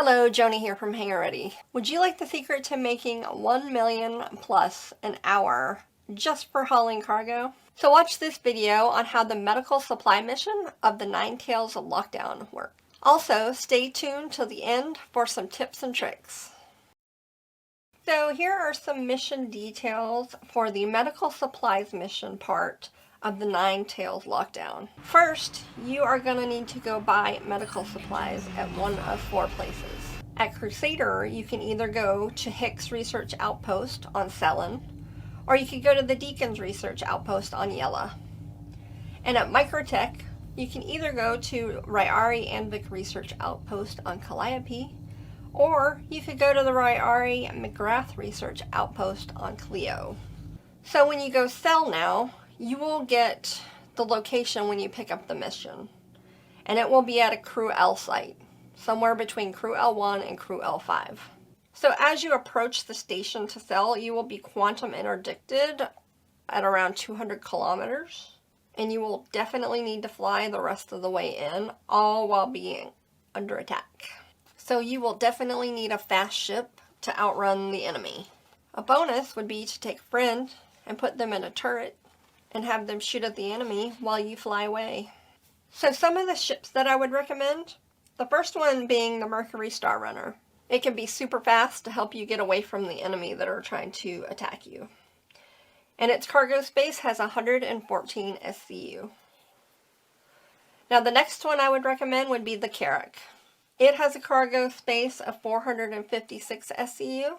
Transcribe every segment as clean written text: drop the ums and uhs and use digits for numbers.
Hello, Joni here from Hangar Ready. Would you like the secret to making 1 million plus an hour just for hauling cargo? So watch this video on how the medical supply mission of the Ninetails Lockdown works. Also, stay tuned till the end for some tips and tricks. So here are some mission details for the medical supplies mission part of the Ninetails Lockdown. First, you are going to need to go buy medical supplies at one of 4 places. At Crusader, you can either go to Hicks Research Outpost on Selin, or you could go to the Deacons Research Outpost on Yella. And at Microtech, you can either go to Ryari Anvik Research Outpost on Calliope, or you could go to the Ryari McGrath Research Outpost on Clio. So when you go sell now, you will get the location when you pick up the mission, and it will be at a Crew L site, somewhere between Crew L1 and Crew L5. So as you approach the station to sell, you will be quantum interdicted at around 200 kilometers, and you will definitely need to fly the rest of the way in, all while being under attack. So you will definitely need a fast ship to outrun the enemy. A bonus would be to take a friend and put them in a turret and have them shoot at the enemy while you fly away. So some of the ships that I would recommend, the first one being the Mercury Star Runner. It can be super fast to help you get away from the enemy that are trying to attack you. And its cargo space has 114 SCU. Now the next one I would recommend would be the Carrack. It has a cargo space of 456 SCU.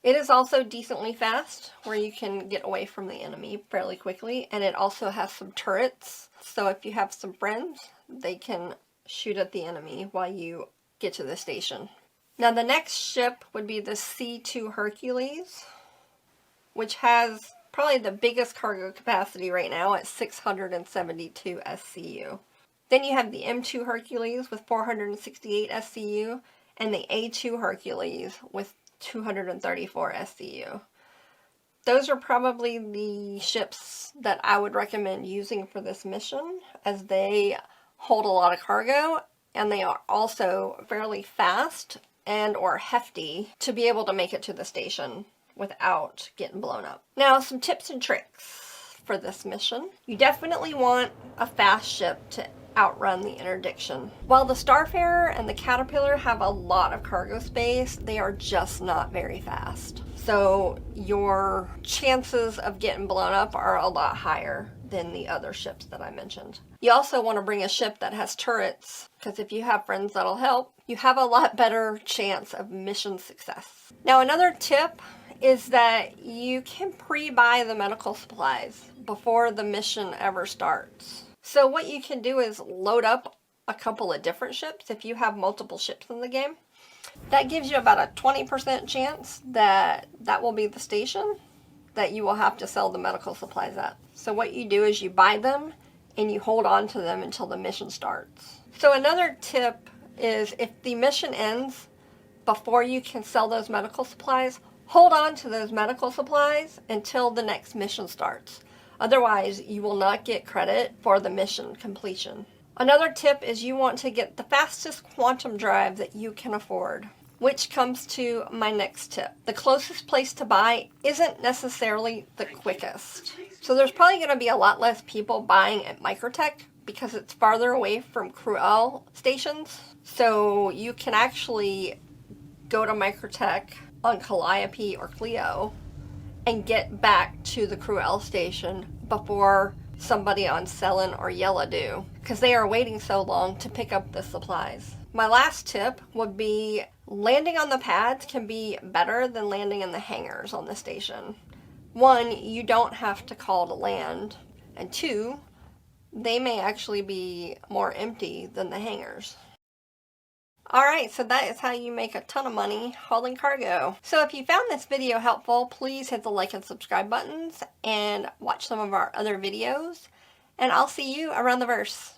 It is also decently fast, where you can get away from the enemy fairly quickly, and it also has some turrets, so if you have some friends, they can shoot at the enemy while you get to the station. Now the next ship would be the C2 Hercules, which has probably the biggest cargo capacity right now at 672 SCU. Then you have the M2 Hercules with 468 SCU, and the A2 Hercules with 234 SCU. Those are probably the ships that I would recommend using for this mission, as they hold a lot of cargo and they are also fairly fast and or hefty to be able to make it to the station without getting blown up. Now some tips and tricks for this mission. You definitely want a fast ship to outrun the interdiction. While the Starfarer and the Caterpillar have a lot of cargo space, they are just not very fast. So your chances of getting blown up are a lot higher than the other ships that I mentioned. You also want to bring a ship that has turrets, because if you have friends that'll help, you have a lot better chance of mission success. Now another tip is that you can pre-buy the medical supplies before the mission ever starts. So what you can do is load up a couple of different ships if you have multiple ships in the game. That gives you about a 20% chance that that will be the station that you will have to sell the medical supplies at. So what you do is you buy them and you hold on to them until the mission starts. So another tip is if the mission ends before you can sell those medical supplies, hold on to those medical supplies until the next mission starts. Otherwise, you will not get credit for the mission completion. Another tip is you want to get the fastest quantum drive that you can afford, which comes to my next tip. The closest place to buy isn't necessarily the quickest. So there's probably going to be a lot less people buying at Microtech because it's farther away from Crew L stations. So you can actually go to Microtech on Calliope or Clio and get back to the Crew L station before somebody on Selin or Yella do, because they are waiting so long to pick up the supplies. My last tip would be landing on the pads can be better than landing in the hangars on the station. 1, you don't have to call to land, and 2, they may actually be more empty than the hangars. Alright, so that is how you make a ton of money hauling cargo. So if you found this video helpful, please hit the like and subscribe buttons and watch some of our other videos. And I'll see you around the verse.